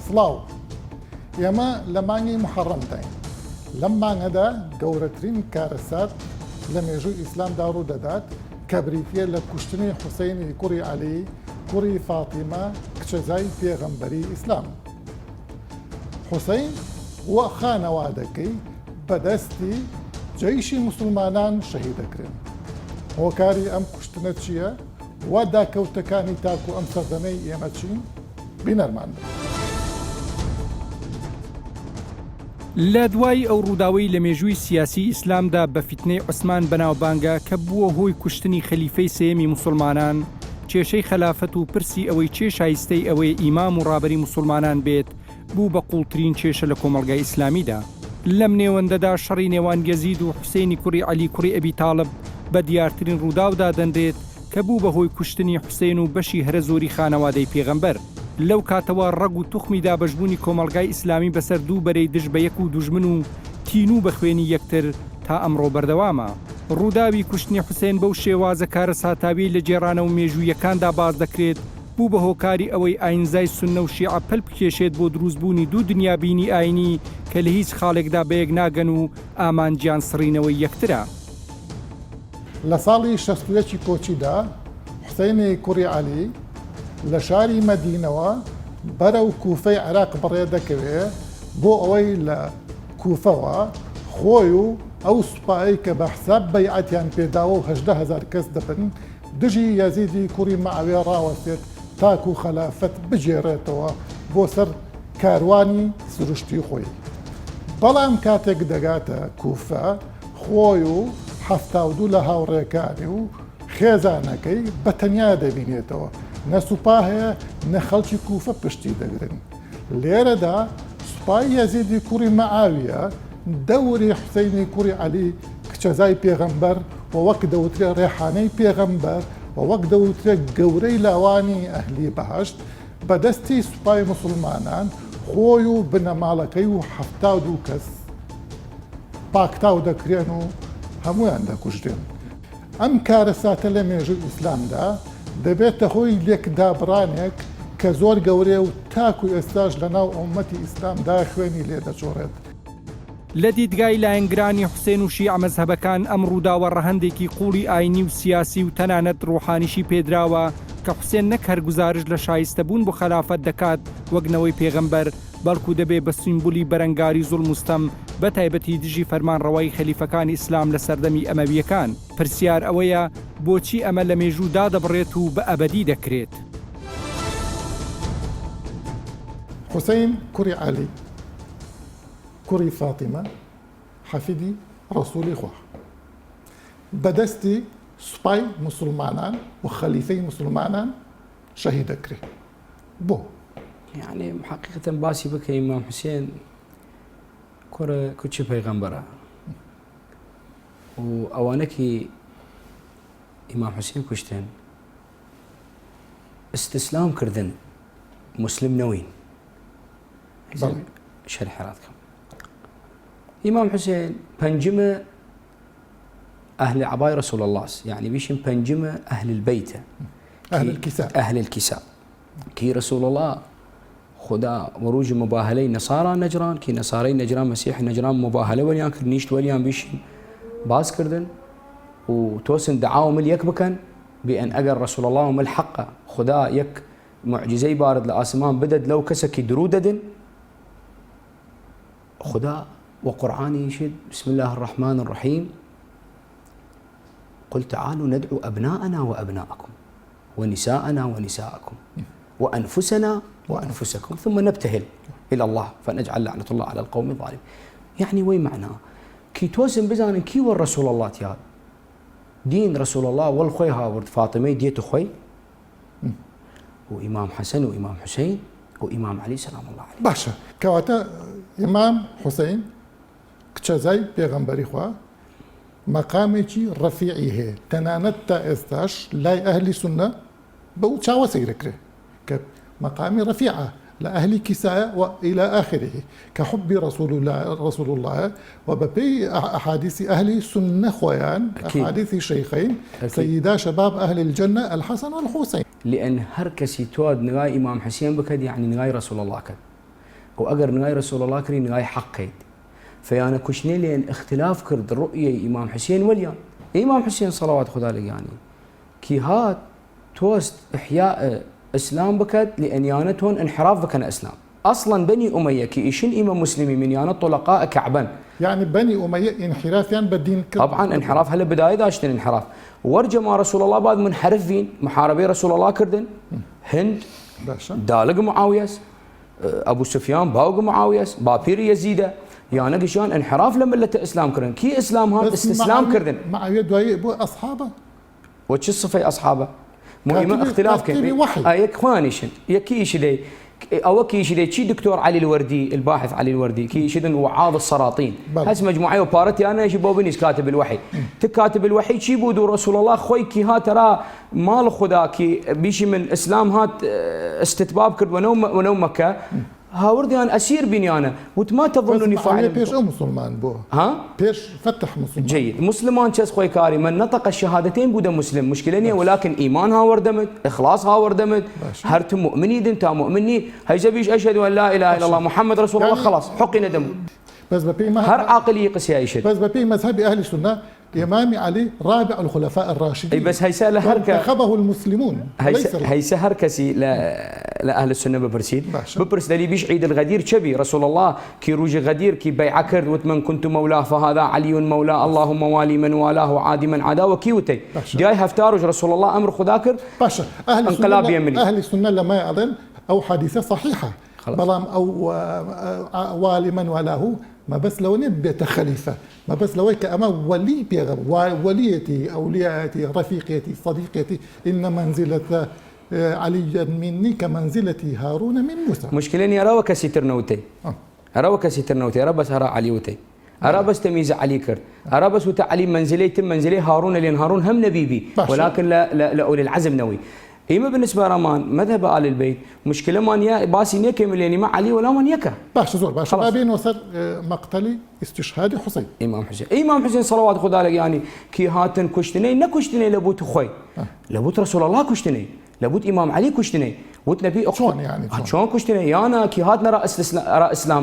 سڵاو ئێمە لە مانگی محەڕەمداین لەم مانگەدا گەورەترین کارەسات لە مێژووی ئیسلامدا ڕوو دەدات کە بریتیە لە کوشتنی حوسەینی کوڕی عەلی کوڕی فاتیمە کچەزای پێغەمبەری ئیسلام. حوسەین وە خانەوادەکەی بەدەستی جەیشی موسڵمانان شەهید دەکرێن. هۆکاری ئەم کوشتنە چییە؟ وا داکەوتەکانی تاکو ئەم سەردەمەی ئێمە چین؟ بینەرمان بن. لە دوای ئەو ڕووداوەی لە مێژووی سیاسی ئیسلامدا بە فیتنەی عوسمان بەناوبانگە کە بووە هۆی کوشتنی خەلیفەی سێمی موسڵمانان، کێشەی خەلافەت و پرسی ئەوەی چێ شایستەی ئەوەی ئیمام و ڕابەری موسڵمانان بێت بوو بە قوڵترین کێشە لە کۆمەڵگای ئیسلامیدا. لەم نێوەندەدا شەڕی نێوان گەزید و حوسێنی کوڕی عەلی کوڕی ئەبی تاڵب بە دیارترین ڕووداودا دەندرێت کە بوو بەهۆی کوشتنی حوسێن و بەشی هەرە زۆری خانەوادەی پێغەمبەر. لەو کاتەوە ڕەگ و توخمی دابەشبوونی کۆمەڵگای ئیسلامی بەسەر دوو بەرەی دژ بە یەک و دوژمن و تین و بە خوێنی یەکتر تا ئەمڕۆ بەردەوامە. ڕووداوی کوشتنی حوسێن بەو شێوازە کارە ساتاوی لە جێرانە و مێژوویەکاندا باز دەکرێت بوو بە هۆکاری ئەوەی ئاینزای سوننە و شیعە پەل بکێشێت بۆ دروستبوونی دوو دنیابینی ئاینی کە لە هیچ خاڵێکدا بەیەک ناگەن و ئامانجیان سڕینەوەی یەکترە. لە ساڵی 61 کۆچیدا حوسەینی کوڕی عەلی لە شاری مەدینەوە بەرە و کوفەی عێراق بڕێ دەکەوێت بۆ ئەوەی لە کوفەوە خۆی و ئەو سوپایی کە بە حساب بەیعەتیان پێداوە و 18,000 کەس دەبن دژی یەزیدی کوڕی مەعاویە ڕاوەستێت تاکو خەلافەت بجێڕێتەوە بۆ سەر کاروانی سروشتی خۆی. بەڵام کاتێک دەگاتە کوفە خۆی و 72 لە هاوڕێکانی و خێزانەکەی بەتەنیا دەبینێتەوە، نە سوپا هەیە نە خەڵکی کوفە پشتی دەگرن. لێرەدا سوپای یەزیدی کوڕی مەعاویە دەوری حوسەینی کوڕی عەلی کچەزای پێغەمبەر و وەک دەوترێ ڕێحانەی پێغەمبەر و وەک دەوترێ گەورەی لاوانی ئەهلی بەهەشت بەدەستی سوپای موسڵمانان خۆی و بنەماڵەکەی و 72 کەس پاکتاو دەکرێن و هەمویان دەکوژرێن. ئەم کارەساتە لە مێژووی ئیسلامدا دەبێتە هۆی لێکدابڕانێک کە زۆر گەورەیە و تاکو ئێستاش لە ناو ئومەتی ئیسلامدا خوێنی لێ دەچۆڕێت. لە دیدگای لایەنگرانی حوسێن و شیعە مەزهەبەکان ئەم ڕووداوە ڕەهەندێکی قوڵی ئاینی و سیاسی و تەنانەت ڕوحانیشی پێدراوە کە حوسێن نەک هەرگوزارش لە شایستەبوون بۆ خەلافەت دەکات وەکنەوەی پێغەمبەر، بەڵکو دەبێ بە سیمبولی بەرەنگاری زوڵم و ستەم بە تایبەتی دژی فەرمانڕەوایی خەلیفەکانی ئیسلام لە سەردەمی ئەمەویەکان. پرسیار ئەوەیە بۆچی ئەمە لە مێژوودا دەبڕێت و بە ئەبەدی دەکرێت. حوسەین کوڕی عەلی کوڕی فاتیمە حەفیدی ڕەسوولی خوا بەدەستی سوپای موسڵمانان و خەلیفەی موسڵمانان شەهید دەکرێت. بۆ يعني حقيقة باسي بك إمام حسين كرة كتش پیغمبرة وأوانكي إمام حسين كشتن استسلام كردن مسلم نوين شرح راتكم. إمام حسين بنجمة أهل عباية رسول الله يعني بيشن بنجمة أهل البيت أهل الكساء كي رسول الله خدا وروج مباهلي نصارى نجران كي نصاري نجران مسيح نجران مباهله وليان كرنيشت وليان بيشن باز كردن وتوسن دعاهم اليك بكن بأن أجر رسول الله ومل حقه خدا يك معجزي بارد لآسمان بدد لو كسكي دروددن خدا وقرآني يشد بسم الله الرحمن الرحيم قل تعالوا ندعو أبناءنا وأبناءكم ونساءنا ونساءكم وأنفسنا وأنفسكم ثم نبتهل إلى الله فنجعل لعنة الله على القوم الظالمين. يعني وين معناه كي توزن بزان كي والرسول الله تيال دين رسول الله والخويها ورد فاطمة ديت خوي وإمام حسن وإمام حسين وإمام علي سلام الله عليه. باشا كواتا إمام حسين كتشازاي بيغمبري خوا مقامي رفيعي هي تنانت استاش لاي أهل سنة بو تشاوى سيركره مقام رفيعة لأهل كساء وإلى آخره كحب رسول الله وببي أحاديث أهل سنة خويان أحاديث شيخين سيدا شباب أهل الجنة الحسن والحسين. لأن هركسي تود نغاي إمام حسين بكد يعني نغاي رسول الله كد واقر نهاي رسول الله كريم نهاي حقيت فيانا كشني لين اختلاف كرد رؤيه امام حسين وليان امام حسين صلوات خدا عليه يعني كي هات توست احياء اسلام بكت لان يانتهم انحراف بكن اسلام اصلا بني اميه كي يشن امام مسلمي من يانا طلقاء كعبا يعني بني اميه انحراف يعني بالدين طبعا انحراف هلا بدايه داشتن انحراف ورجى ما رسول الله بعد منحرفين محاربي رسول الله كردن هند دالق معاويس ابو سفيان باوق معاويس بابير يزيده يعني قشان انحراف لمله اسلام كردن كي اسلام هم استسلام كردن معاويه دواي ابو اصحابه وش الصفي اصحابه مهم اختلاف كان ايك خوانيشن يكيش لي او كيش لي شي دكتور علي الوردي الباحث علي الوردي كيش وعاظ السلاطين هسه مجموعه وبارتي انا شي بوبنيس كاتب الوحي تكاتب الوحي شي بودو رسول الله خوي كي ها ترى مال خدا كي بيشي من اسلام هات استتباب كرد ونوم مكه هاوردي انا اسير بيني انا وما تظنني فاعل بيش مسلمان بو ها بيش فتح مسلمان جيد مسلمان شس خوي كاري من نطق الشهادتين بودا مسلم مشكلة ولكن ايمان هاوردمت اخلاص هاوردمت هرت مؤمني دنتا مؤمني هيزبيش اشهد ان لا اله الا الله محمد رسول الله خلاص حقي ندم بس ببي هر عاقل يقس يا يشهد بس ببي مذهب اهل السنه إمام علي رابع الخلفاء الراشدين اي بس هيسا لهركه انتخبه المسلمون هيسا هركسي لاهل السنه ببرسيد ببرس دلي بيش عيد الغدير شبي رسول الله كي روج غدير كي بيع كرد ومن كنت مولاه فهذا علي مولاه اللهم والي من والاه وعادي من عداه وكيوتي داي هفتارج رسول الله امر خذاكر باشا اهل السنه لما يعلن او حديثه صحيحه بلام او والي من والاه ما بس لو نبيت خليفة ما بس لو هيك أما ولي بيغر وليتي أولياتي رفيقتي صديقتي إن منزلة علي مني كمنزلة هارون من موسى مشكلة إني أرى وكسي ترنوتي أرى وكسي ترنوتي أرى بس هرى علي وتي أرى بس تميز علي كرد أرى بس وتعلي منزلي هارون لأن هارون هم نبيبي ولكن لا أولي العزم نوي إما بالنسبة لرمان مذهب آل البيت مشكلة ما باسي نيكا ملياني مع علي ولا من يكا باش زور باش ما بين وصل مقتلي استشهاد حسين إمام حسين صلوات خدا عليه يعني كي هاتن كشتني نكشتني لبوت خوي لبوت رسول الله كشتني لبوت إمام علي كشتني وت نبي شلون يعني شلون كشتني أنا كي هاتنا رأى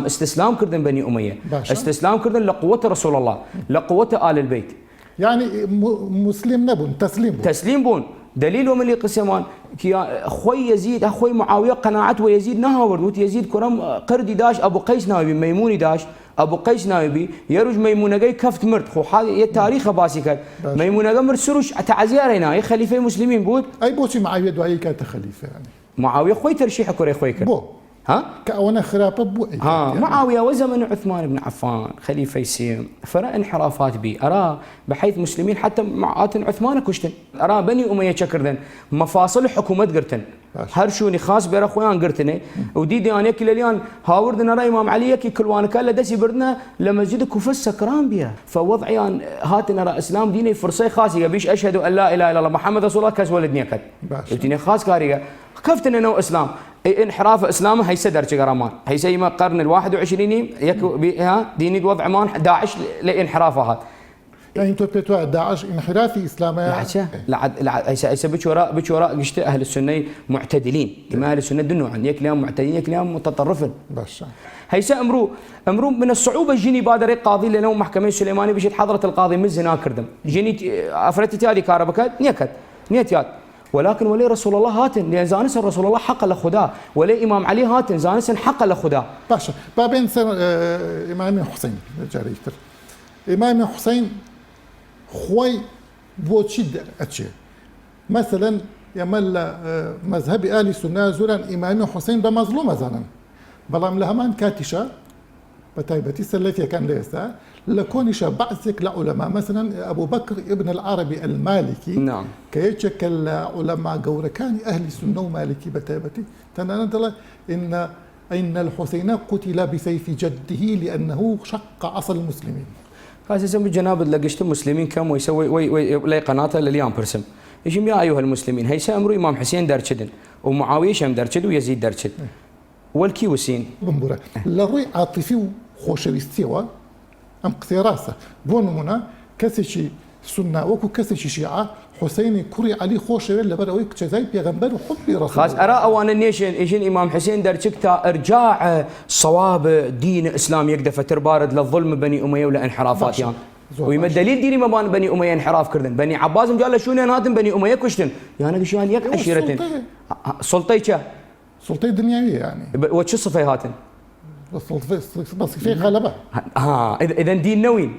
استسلام كردن بني أمية استسلام كردن لقوة رسول الله لقوة آل البيت يعني مسلم نبون تسليم بون دليل ومن اللي قسمان كي اخوي يزيد اخوي معاويه قناعته ويزيد نهاورد وت يزيد كرم قردي داش ابو قيس ناوي ميموني داش ابو قيس ناوي يرج ميمونه جاي كفت مرت خو هذا تاريخ باسكت ميمونه جمر سروش تعزيرنا يا خليفه المسلمين بود اي بوسي معاويه دواي كانت خليفه يعني معاويه خوي ترشيح كوري خوي بو ها كأونا خرابه بو ها يعني. معاويه وزمن عثمان بن عفان خليفه يسيم فرا انحرافات بي ارى بحيث مسلمين حتى معات عثمان كشتن ارى بني اميه شكردن مفاصل حكومه قرتن هرشوني خاص بير اخوان قرتني وديدي انا كل اليوم هاوردنا راي امام علي كي كل وانا كان دسي بردنا لمسجد كوفه سكران بها فوضعي هاتنا را اسلام ديني فرصه خاصه بيش اشهد ان لا اله الا الله محمد رسول الله كاس ولدني كد ديني خاص كاريغا كفتنا انه اسلام انحراف اسلامه هيسا درجه غرامان هيسا يما القرن ال21 يك ها ديني الوضع مان داعش لانحرافها يعني انتم بتوع داعش انحرافي اسلامي لا هيسا بشوراء قشت اهل السنه معتدلين كما اهل السنه دنوا عن يك لهم معتدلين يك لهم متطرفين بس هيسا امرو من الصعوبه جيني بادر قاضي لانه محكمه السليماني بيجي حضره القاضي من زنا كردم جيني افرتي هذه كهربكات نيتيات ولكن ولي رسول الله هاتن لان زانس رسول الله حق لخدا ولي امام علي هاتن زانس حق لخدا باشا بابين امام حسين جاريتر امام حسين خوي بوتشد اتشي مثلا يمل مذهب اهل السنه زورا امام حسين بمظلومه زانا بلام لهمان كاتشا بتايبتي سلفيه كان ليسا لكونش بعثك لعلماء مثلا ابو بكر ابن العربي المالكي نعم كيتشكل علماء جوركان اهل السنه ومالكي بتايبتي تنانتلا ان الحسين قتل بسيف جده لانه شق عصا المسلمين هذا يسمى جناب لقشت المسلمين كم ويسوي وي قناته لليوم برسم يجي يا ايها المسلمين هيسا امر امام حسين درشدن ومعاويه شم درشد ويزيد درشد والكيوسين بمبره لروي عاطفي وخوشويستيوا ام قتراسه بونمنا كسشي سنه وكو كسشي شيعه حسيني كوري علي خوش لبروي كتزاي بيغمبر وحبي رسول خاص ارى اوانا نيشن ايشن امام حسين درجكتا ارجاع صواب دين اسلام يقدر فتربارد للظلم بني اميه ولا انحرافات يعني ويما الدليل ديري مبان بني اميه انحراف كردن بني عباس قال شو نادم بني اميه كشتن يعني شلون يك عشيرتين سلطي سلطي دنيويه يعني وش الصفه هاتن بس في غلبه اذا دين نوين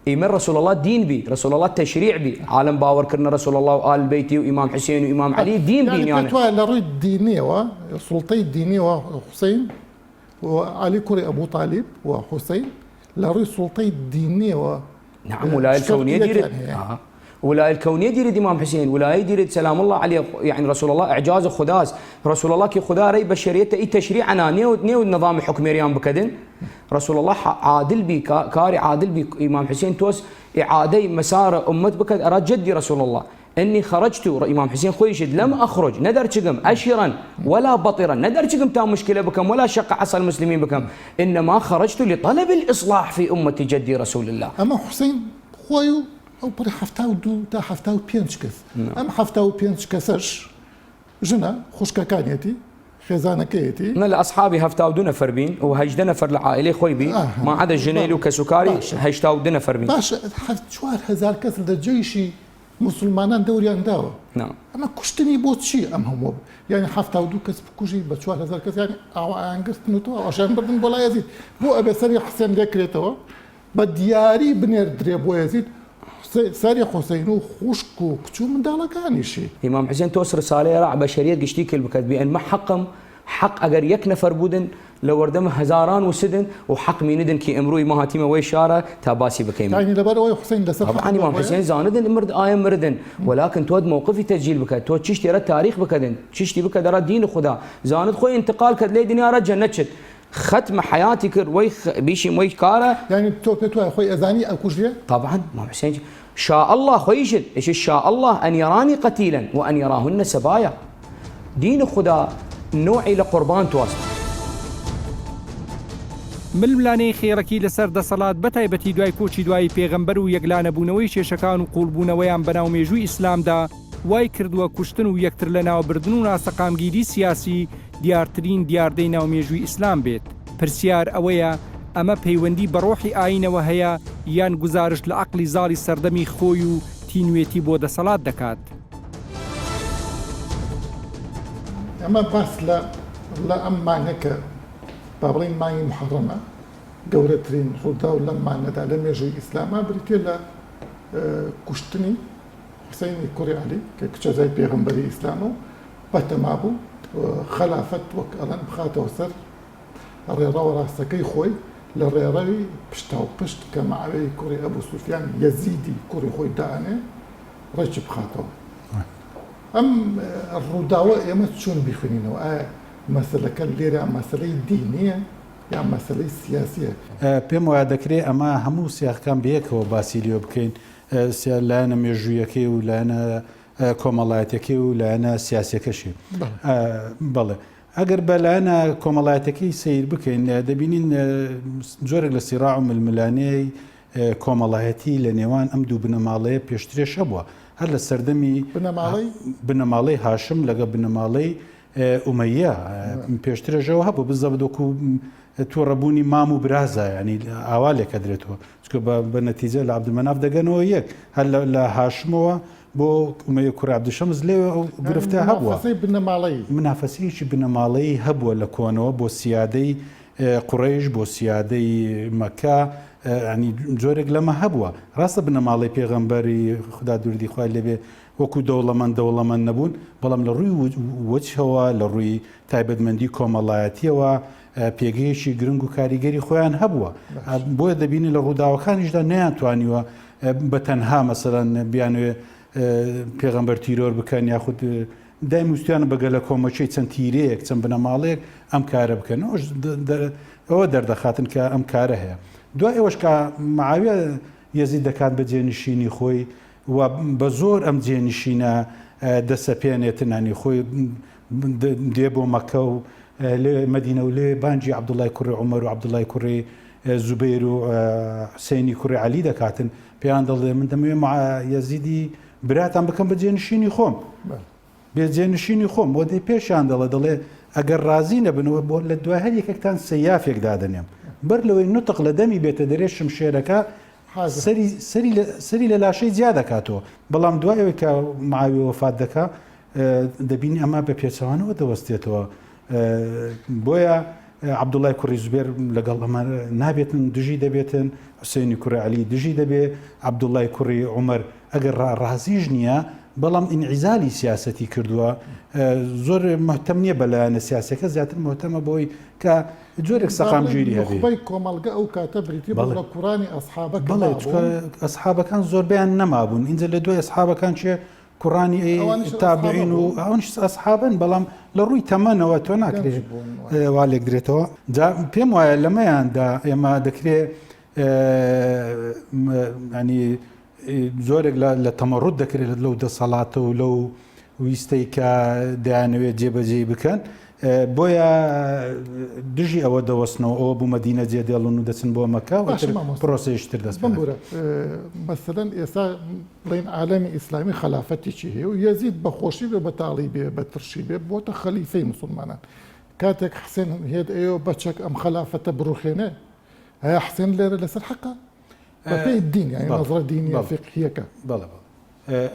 إيمان رسول الله دين بي رسول الله تشريع بي عالم باور كرنا رسول الله وآل بيتي وإمام حسين وإمام علي دين بي يعني كتوا لريد دينية سلطي دينية وحسين وعلي كوري أبو طالب وحسين لريد سلطي دينية نعم ولاية الكونية ديرد ولاية الكونية ديرد إمام حسين ولاية ديرد سلام الله عليه يعني رسول الله إعجاز خداس رسول الله كي خدا ري بشريته أي تشريع أنا نيو النظام الحكمي ريان بكدن رسول الله عادل بي كاري عادل بي إمام حسين توس إعادة مسار أمت بكد أراد جدي رسول الله إني خرجت إمام حسين خويشد لم أخرج ندر شقم أشرا ولا بطرا ندر شقم تام مشكلة بكم ولا شق عصا المسلمين بكم إنما خرجت لطلب الإصلاح في أمة جدي رسول الله أما حسين خويو أو بري حفتاو دو تا حفتاو بينشكس أما حفتاو بينشكسش جنا خوشكا كانيتي خزانة كيتي أنا لأصحابي هفتاو دو نفر بين وهجد نفر لعائلة خوي بي ما عدا الجنيل وكسكاري هجتاو دو نفر بين باش شوار هزار كسر دا جيشي مسلمانان دوريان داوا نعم أما كشتني بوت شي أم هم يعني حفتاو دو كسب كوجي بشوار هزار كسر يعني أنقصت نتو عشان بردن بولا يزيد بو أبي سري حسين ذكرته بدياري بنير دريبو يزيد ساري حسين وخوشكو كتو من دالكاني شي إمام حسين توصل رسالة راع بشرية قشتيك البكت بأن ما حقم حق أجر يك نفر بودن لو وردم هزاران وسدن وحق ميندن كي امروي ما هاتيمه ويشاره تاباسي بكيم يعني لبروي حسين لسه طبعا إمام حسين زاندن مرد آيم مردن ولكن تود موقفي تسجيل بكت تود تشتي رد تاريخ بكدن تشتي بكد رد دين خدا زاند خوي انتقال كد لي دنيا رد جنتشت ختم حياتي كر وي بيشي موي كاره يعني تو اخوي اذاني او كوجيه طبعا امام حسين شاء الله خويشد ايش شاء الله ان يراني قتيلا وان يراهن سبايا دين خدا نوعي لقربان تواصل ململانەی خێڕەکی لەسەر دەسەڵات بەتایبەتی دوای کۆچی دوای پێغەمبەر و یەکلانەبوونەوەی کێشەکان و قوڵبوونەوەیان بەناو مێژووی ئیسلامدا وای کردووە کوشتن و یەکتر لە ناوبردن و ناسەقامگیری سیاسی دیارترین دیاردەی ناومێژووی ئیسلام بێت. پرسیار ئەوەیە ئەمە پەیوەندی بە ڕۆحی ئاینەوە هەیە یان گزارش لە عەقڵی زاڵی سەردەمی خۆی و تینوێتی بۆ دەسەڵات دەکات. ئەمە باس لە ئەم مانگەکە بابڵین مانگی محەڕەمە گەورەترین ڕوودا و لەم مانگەدا لە مێژووی ئیسلامە بریتێ لە کوشتنی حسینی کوڕی عەلی کە کچەزای پێغەمبەری ئیسلام و بەتەما بوو خەلافەت وەک ئەڵێن بخاتەوە سەر ڕێڕەوە ڕاستەکەی خۆی لە ڕێڕەوی پشتاوپشت کە مەعاوێی کوڕی ئەبوو سوفیان یەزیدی کوڕی خۆی دائانێ ڕێکی بخاتەوە. ئەم ڕووداوە ئێمە چۆن بیخوێنینەوە؟ ئایا مەسەلەکە لێرە مەسەلەی دینیە یا مەسەلەی سیاسیە؟ پێم وایە دەکرێت ئەمە هەموو سیاقەکان بەیەکەوە باسی لێ بکەین لایەنە مێژوویەکەی و لایەنە کۆمەڵایەتەکەی و لایەنە سیاسیەکەشی. بەڵێ ئەگەر بە لایەنە کۆمەڵایەتەکەی سیر بکەین دەبینین جۆرێک لە سیراع و ململانەی کۆمەڵایەتی لە نێوان ئەم دوو بنەماڵەیە پێشترێش هەبووە هەر لە سەردەمی بنەماڵەی هاشم لەگە بنەماڵەی ئومەیە پێشترێژەوە هەبوو بزە بدۆکو تووڕەبوونی مام و برازە ینی ئاوا لێکە درێتەوە چکە بە نەتیجە لە عەبدولمەناف دەگەنەوە یەک هەر لە هاشمەوە بۆ ئومەیە کوڕی عەبدولشەمس لێوە ئەو گرفتە هەبووە منافەسەیەکی بنەماڵەیی هەبووە لە کۆنەوە بۆ سیادەی قوڕەیش بۆ سیادەی مەکە ینی جۆرێک لەمە هەبووە ڕاستە بنەماڵی پێغەمبەری خدا دووردی خوای لێبێ وەکو دەوڵەمەند نەبوون بەڵام لە ڕووی وەجهەوە لە ڕووی تایبەتمەندی کۆمەڵایەتیەوە پێگەیەکی گرنگ و کاریگەری خۆیان هەبووە بۆیە دەبینی لە ڕووداوەکانیشدا نەیانتوانیوە بە تەنها مەسەڵەن بیانوێ پێغەمبەر تیرۆر بکەن یاخود دایم وستیانە بەگە لە کۆمەچەی چەند تیرەیەک چەند بنەماڵەیەک ئەم کارە بکەن ئەوە دەردەخاتن کە ئەم کارە هەیە دوای ئەوەش کە مەعاویە یەزید دەکات بە جێنشینی خۆی و بە زۆر ئەم جێنشینە دەسەپێنێتنانی خۆی دێ بۆ مەکە و لێ مەدینە و لێ بانجی عەبدوڵای کوڕی عومەر و عەبدوڵای کوڕی زوبەیر و حوسێنی کوڕی عەلی دەکاتن پێیان دەڵێ من دەمەوێت یەزیدی براتان بکەم بە جێنشینی خۆم بێ جێنشینی خۆم بۆ دەی پێشان دەڵێ ئەگەر ڕازی نەبنەوە بۆ لە دوای هەر یەکێکتان سەیافێک دادەنێم بەر لەوەی نوتق لە دەمی بێتە دەرێ شمشێرەکە سەری لە لاشەی جیا دەکاتەوە بەڵام دوایەوەی کە معاوی وەفات دەکا دەبینی ئەمە بە پێچەوانەوە دەوەستێتەوە بۆیە عەبدوڵای کوڕی زوبێر لەگەڵ ئەمە نابێتن دژی دەبێتن حوسێنی کوڕی عەلی دژی دەبێ عەبدوڵای کوڕی عومەر ئەگەر ڕازیش نییە بەڵام ئینعیزالی سیاسەتی کردووە زۆر مهتەم نییە بەلایەنە سیاسەکە زیاتر مهتەمە بۆی کە جۆرێک سەقامگیری هەبێ کۆمەڵگە ئەو کاتە بریتی بڵ قورانی ئەسحابەکە ئەسحابەکان زۆربیان نەمابوون اینجا لە دوای ئەسحابەکان چێ کوڕانی تابعین و ئەوانش ئەسحابن بەڵام لە ڕووی تەمەنەوە تۆ ناکرێت وا لێک درێتەوە پێم وایە لەمەیاندا ئێمە دەکرێت ینی زۆرێک لە تەمەڕوت دەکرێت لەو دەسەڵاتە و لەو ویستەی کە دەیانەوێت جێبەجێ بکەن بۆیە دژی ئەوە دەوەستنەوە ئەوە بوو مەدینە جێدێڵن و دەچن بۆ مەکە پرۆسەیشتر دەست بمبورە مەسەلەن ئێستا بڵین عالەمی ئیسلامی خلافەتێکی هەیە و یەزید بەخۆشی بێ بەتاڵی بێ بە ترشی بێ بۆتە خەلیفەی مسلمانان کاتێک حسێن هێت ئێوە بەچەک ئەم خلافەتە بڕوخێنێ هەیە حسێن لێرە لەسەر حەقا بەپێی دین یعنی نەزرە دینی فقهیەکە بەڵێ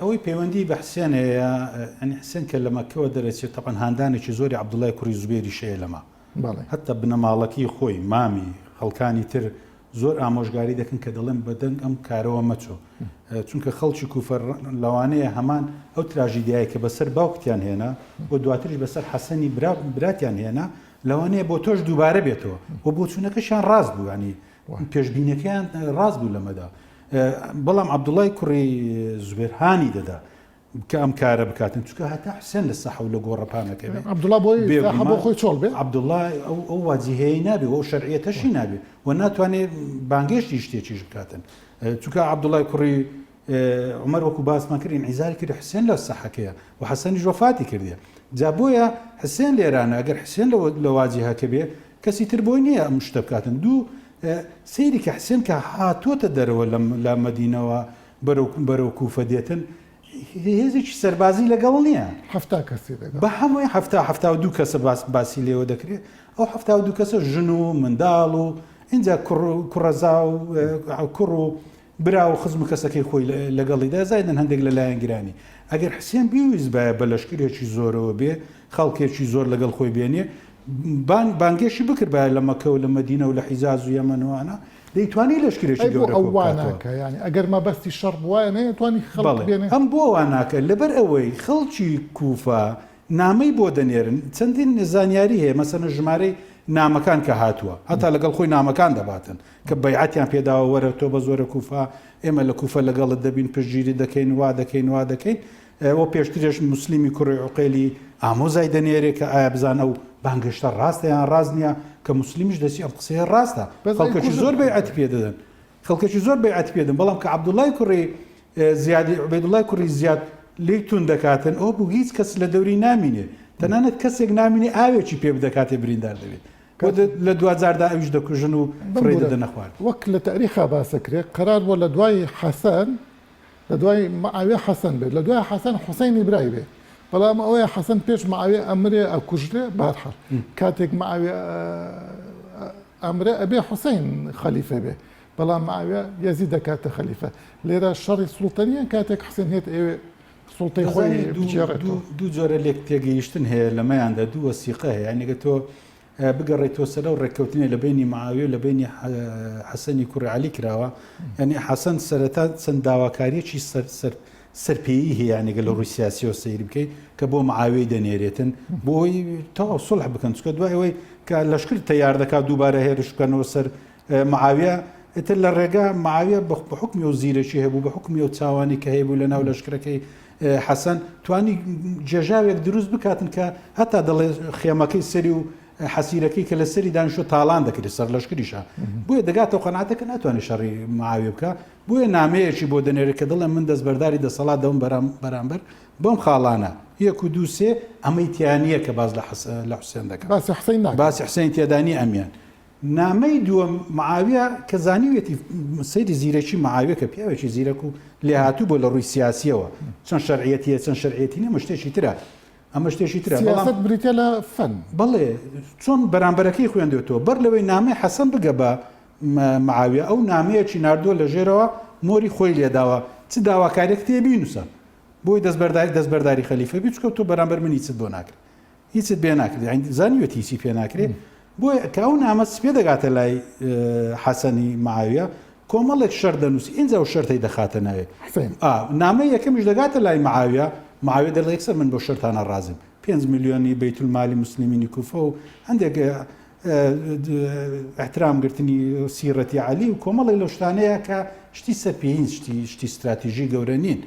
ئەوەی پەیوەندی بە حسێن هەیە ئەنی حسێن کە لە مەکەوە دەرەچێت تەقەن هاندانێکی زۆری عەبدوڵای کوڕی زوبێری شەیە لەما هەتا بنەماڵەکی خۆی مامی خەڵکانی تر زۆر ئامۆژگاری دەکەن کە دەڵێن بەدەنگ ئەم کارەوە مەچۆ چونکە خەڵکی کوفە لەوانەیە هەمان ئەو تراژیدیایە کە بەسەر باوکتیان هێنا بۆ دواتریش بەسەر حەسەنی براتیان هێنا لەوانەیە بۆ تۆش دووبارە بێتەوە بۆ بۆچوونەکەشیان ڕاست بوو ینی پێشبینەکەیان ڕاست بوو لەمەدا بەڵام عەبدوڵای کوڕی زوبێرهانی دەدا کە ئەم کارە بکاتن چونکە هەتا حسێن لە سەحە و لە گۆڕەپانەکە بێ عەبدوڵا بۆ خۆی چۆڵ بێ عەبدوڵای ئەو واجیهەیە نابێ ئەو شەرعیەتەشی نابێ و ناتوانێت بانگێشتی شتێکیش بکاتن چونکە عەبدوڵای کوڕی عومەر وەکو باسمان کرد ئینعیزاری کرد حسێن لە سەحەکەیە و حەسەنیش وەفاتی کردیە جا بۆیە حسێن لێرانە ئەگەر حسێن لە واجیهەکە بێ کەسی تر بۆی نییە ئەم شتە بکاتن دوو سەیری کە حسێن کە هاتووەتە دەرەوە لە مەدینەوە بەرەو کوفە دێتن هێزێکی سەربازی لەگەڵ نییە هەفتا کەسی بە هەمووی هەفتا و دوو کەسە باسی لێوە دەکرێت ئەو هەفتا و دوو کەسە ژن و منداڵ و اینجا کوڕەزا و کوڕ و برا و خزم و کەسەکەی خۆی لەگەڵی دەزایدن هەندێک لە لایەنگرانی ئەگەر حسێن بیویست بە لەشکرێکی زۆرەوە بێ خەڵکێکی زۆر لەگەڵ خۆی بێنێ بانگێشی بکرد بە لە مەکە و لە مەدینە و لە حیجاز و یەمەنوانە دەیتوانی لەشکرێکی گەورە ئەواناکە ینی ئەگەر مەبەستی شەڕ وایە نەیەتوانی خەڵک بێنێ ئەم بۆ واناکە لەبەر ئەوەی خەڵکی کوفە نامەی بۆ دەنێرن چەندین زانیاری هەیە مەسەنە ژمارەی نامەکان کە هاتووە هەتا لەگەڵ خۆی نامەکان دەباتن کە بەیعەتیان پێداوە وەرە تۆ بە زۆرە کوفە ئێمە لە کوفە لەگەڵت دەبین پشتگیری دەکەین وا دەکەین ئەوە پێشترێش موسلیمی کوڕی عوقێلی ئامۆزای دەنێرێ کە ئایا بزانە و بانگەشتە ڕاستە یان ڕاست نییە کە موسلیمیش دەچی ئەم قسەیە ڕاستە خەڵکێکی زۆر بەیعەت پێ دەدەن خەڵکێکی زۆر بەیعەت پێ دەدەن بەڵام کە عەبدوڵای کوڕی زیادی عوبەیدوڵای کوڕی زیاد لێی تون دەکاتن ئەو بوو هیچ کەس لە دەوری نامینێ تەنانەت کەسێک نامینێ ئاوێکی پێ بدەکاتێ بریندار دەبێت لە 2000دا ئەویش دەکوژن و فڕێ دەدەنە خوارد وەک لە تاریخا باسەکرێت قەرار بۆ لە دوای حەسەن لە دوای معاویە حەسەن بێت لە دوای حەسەن حوسەینی برای بێ بەڵام ئەوەیە حەسەن پێش معاویە ئەمرێ ئەکوژرێ بەرحەڵ کاتێک معاویە ئەمرێ ئەبێ حوسەین خەلیفە بێ بەڵام معاویە یەزید دەکاتە خەلیفە لێرە شەڕی سوڵتەنیە کاتێک حوسێن هێت ئێوێ سوڵتەی خۆی بجێڕێتەوە دوو جۆرە لێک تێگەیشتن هەیە لەمەیاندا دوو وەسیقە هەیە یانیگە تۆ بگەڕێتەوە سەرە و ڕێککەوتنی لە بینی معاویە لە بینی حەسەنی کوڕی عەلی کراوە یعنی حەسەن سەرەتا چەند داواکاریەکی سەرپێیی هەیە یانیگە لە ڕووی سیاسیەوە سەیری بکەیت کە بۆ معاویەی دەنێرێتن بۆی تەواو سوڵح بکەن چکە دوای ئەوەی کە لەشکر تەیار دەکات دووبارە هێرش بکەنەوە سەر معاویە ئتر لە ڕێگا معاویە بە حکمی و زیرەکی هەبوو بە حکمی و چاوانی کە هەیە بوو لە ناو لەشکرەکەی حەسەن توانی جێژاوێک دروست بکاتن کە هەتا دەڵێ خێمەکەی سەری و حەسیرەکەی کە لە سەری دانیشتۆ تاڵان دەکرێت سەر لەشکریشە بۆیە دەگاتەوە قەناعەتەکە ناتوانێت شەڕی معاویە بکە بۆیە نامەیەکی بۆ دەنێرێت کە دڵێ من دەستبەرداری دەسەڵات دەوم بەرامبەر بۆم خاڵانە یەک و دوو سێ ئەمەی تیانیە کە باز لە حوسێن دەکات باسی حوسێن تێدانی ئەمیان نامەی دووەم معاویە کە زانیوێتی سەیری زیرەکی معاویە کە پیاوێکی زیرەک و لێ هاتوو بۆ لە ڕووی سیاسیەوە چەند شەرعیەتیە چەند شەرعیەتی نەمە شتێکی ترە ئەمە شتێکی ترە سیاست بریتە لە فەن بەڵێ چۆن بەرامبەرەکەی خوێندێتەوە بەر لەوەی نامەی حەسەن بگە بە معاویە ئەو نامەیەکی ناردووە لە ژێرەوە مۆری خۆی لێداوە چ داواکارێک تێبی نووسە بۆی دەستبەرداری خەلیفە بی چکە تۆ بەرامبەر من هیچت بۆ ناکرێت هیچت بێ ناکرێت زانیوێتی هیچی پێ ناکرێت بۆی کە ئەو نامە سپێ دەگاتە لای حەسەنی معاویە کۆمەڵێک شەر دەنووسی ئینجا و شەرتەی دەخاتە ناوێ نامەی یەکەمیش دەگاتە لای معاویە دەڵێ یەکسەر من بۆ شەرتانە ڕازم 5 میلیۆنی بەیتولمالی موسلیمینی کوفە و هەندێک احترام گرتنی سیرەتی عەلی و کۆمەڵی لەو شتانەیە کە شتی سەرپێین شتی استراتیژی گەورە نین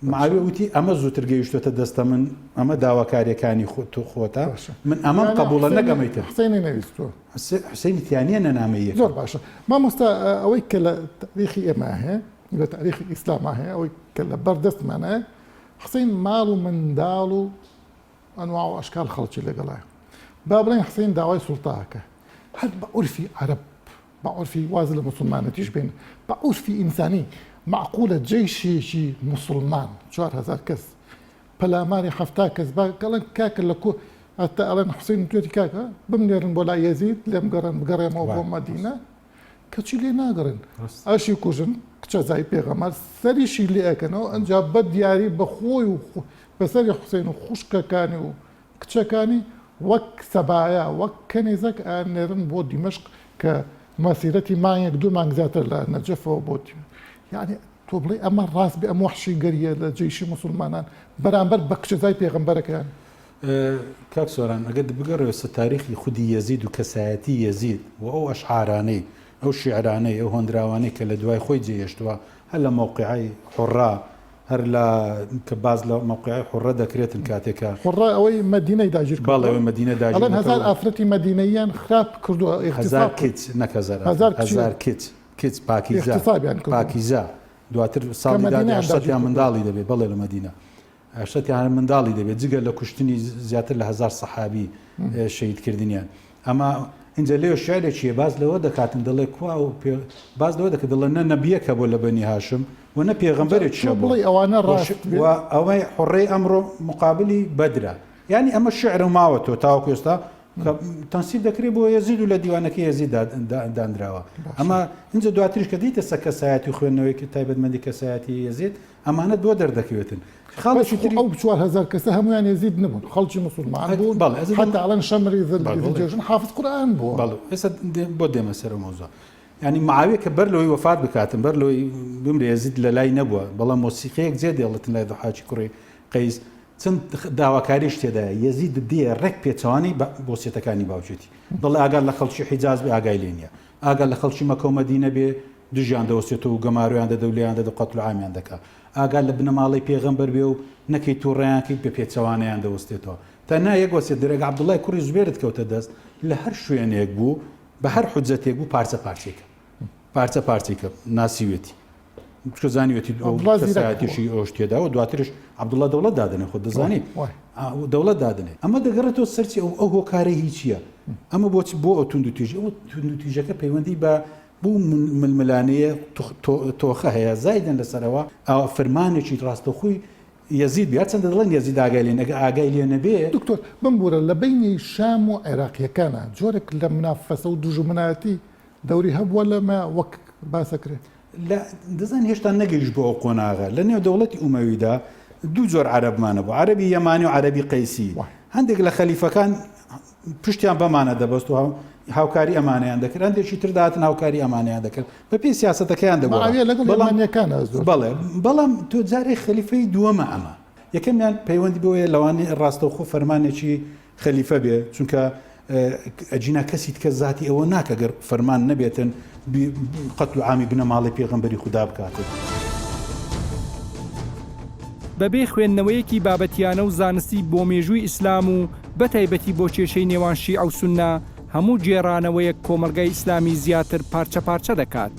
معاویە وتی ئەمە زووتر گەیشتوتە دەستە من ئەمە داواکاریەکانی خۆتە من ئەمەم قبوڵە نەگەمەیتە حسینی نەویستوە حسینی تیانە نەنامەیە زۆر باشە مامۆستا ئەوەی کە لە تاریخی ئێمە هەیە لە تاریخی ئیسلاما هەیە ئەوەی کە لە بەردەستمانە حسین ماڵ و منداڵ و ئەنواع و ئەشکال خەڵکی لەگەڵایە با بڵێن حسین داوای سوڵتاکە هەر بە عورفی عەرەب بە عورفی واز لە مسلمانەتیش بێن بە عورفی ئینسانی معقولە جێیشێکی مسلمان 4000 کەس پەلاماری 70 کەس باگەڵن کاکە لە کۆ ئەتا ئەڵێن حسین توێتی کاکە بمنێرن بۆ لای یەزید لێم گەڕن بگەڕێمەوە بۆ مەدینە کەچی لێ ناگەڕن ئەشی کوژن کچە زای پێغەمبەر سەریشی لێ ئەکەنەوە ئەنجا بە دیاری بە خۆی و بەسەری حسین و خوشکەکانی و کچەکانی وەک سەبایە وەک کەنێزەک ئانێرن بۆ دیمەشق کە مەسیرەتی مانگێک 2 مانگ زیاتر لە نەجەفەوە بۆ یعنی تۆ بڵێ ئەمە ڕاست بێ ئەم وەحشی گەریە لە جێیشی مسلمانان بەرامبەر بە کچەزای پێغەمبەرەکەیان کاک سۆران ئەگەر بگەڕێەوە سە تاریخی خودی یەزید و کەسایەتی یەزید و ئەو ئەشعارانەی ئەو شیعرانەی ئەو هۆندراوانەی کە لە دوای خۆی جێهێشتووە هەر لە موقعی حوڕا هەر لە کە باز لە موقعی حوڕە دەکرێتن کاتێکە حوڕا ئەوەی مەدینەی داگیر باڵ ئەوەی مەدینە داگیر ئەڵێن 1000 ئافرەتی مەدینەیان خراپ کردووە 1000 کچ نەک 1000 کچ پاکیزە دواتر ساڵی دادی 800 منداڵی دەبێت بەڵێ لە مەدینە 800 منداڵی دەبێت جگە لە کوشتنی زیاتر لە 1000 سەحابی شەهیدکردنیان ئەمە اینجا لێو شعرێکیە باز لەوە دەکاتن دەڵێ کوا و باز لەوە دەکە دڵە نە نەبیەکە بۆ لە بەنی هاشم و نە پێغەمبەرێکیە بڵێ ئەوانە ڕاست ئەوەی حوڕەی ئەمڕۆ مقابلی بەدرە یعنی ئەمە شعر ماوەتەوە تاوەکو ئێستا تەنسیب دەکرێت بۆ یەزید و لە دیوانەکەی یەزید دانراوە ئەمە اینجا دواتریش کە دیتە سە کەسایەتی خوێندنەوەی تایبەتمەندی کەسایەتی یەزید ئەمانەت بۆ دەردەکەوێتن خەڵکی ئەو 4000 کەسە هەمویان یەزید نەبوون خەڵکی مسلمان بوون حتا ئەڵێن شەمری ذەلجێژن حافظ قورئان بووە بەڵێ ئێستا بۆ دێمە سەر مۆزوع ینی معاویە کە بەر لەوەی وەفات بکاتن بەر لەوەی بمرێ یەزید لە لای نەبووە بەڵام مۆسیقەیەک جێ دێڵێتن لای دەحاجی کوڕی قەیس چەند داواکاریش تێدایە یەزید دێ ڕێک پێچەوانی بۆسیەتەکانی باوجێتی دڵێ ئاگار لە خەڵکی حیجاز بێ ئاگای لێ نییە ئاگار لە خەڵکی مەکە و مەدینە بێ دژیان دەوەسێتەوە و گەمارویان دەدە و لێیان دەدە قەتڵ عامیان دەکات ئاگار لە بنەماڵی پێغەمبەر بێ و نەکەی تووڕێیانکەیت بە پێچەوانیان دەوەستێتەوە تا نایەک وەسێت دەرێک عەبدوڵای کوڕی زوبێرت کەوتە دەست لە هەر شوێنێک بوو بە هەر حوجەتێک بوو پارچە پارچێکە ناسیوێتی چکە زانیوێتی کەسایەتیشی ئەو شتێدا و دواترش عەبدوڵا دەوڵەت دادنێ خۆت دەزانی دەوڵەت دادنێ ئەمە دەگەڕێتەوە سەرچی ئەو هۆکارەی هیچیە ئەمە بۆچی بۆ ئەو توندوتیژە ئەو توندوتیژەکە پەیوەندی بە بوو ململانەیە تۆخە هەیە زایدن لەسەرەوە ئەو فەرمانێکی ڕاستەخووی یەزید بێت چەندە دڵێن یەزید ئاگای لێ نەگە ئاگای لێ نەبێ دکتۆر بمبورە لە بینی شام و عێراقیەکانە جۆرێک لە منافەسە و دوژمنایەتی دەوری هەبووە لەمە وەک باسەکرێت دەزان هێشتا نەگەیش بۆ ئەو قۆناغە لە نێو دەوڵەتی ئومەویدا دوو جۆر عەرەبمانە بوو عەرەبی یەمانی و عەرەبی قەیسی هەندێک لە خەلیفەکان پشتیان بەمانە دەبەست و هاوکاری ئەمانیان دەکرد هەندێکی تر داهاتن هاوکاری ئەمانیان دەکرد بە پێی سیاسەتەکەیان دەبڵێ بەڵام تۆ جارێک خەلیفەی دووەمە ئەمە یەکەمیان پەیوەندی بۆیە لەوانی ڕاستەوخۆ فەرمانێکی خەلیفە بێ چونکە ئەجینا کەسی تکە زاتی ئەوە ناکە گەر فەرمان نەبێتن قەتڵ عامی بنەماڵی پێغەمبەری خودا بکاتن بەبێ خوێندنەوەیەکی بابەتیانە و زانستی بۆ مێژووی ئیسلام و بەتایبەتی بۆ کێشەی نێوان شیع و سوننا هەموو جێڕانەوەیەک کۆمەلگای ئیسلامی زیاتر پارچە دەکات.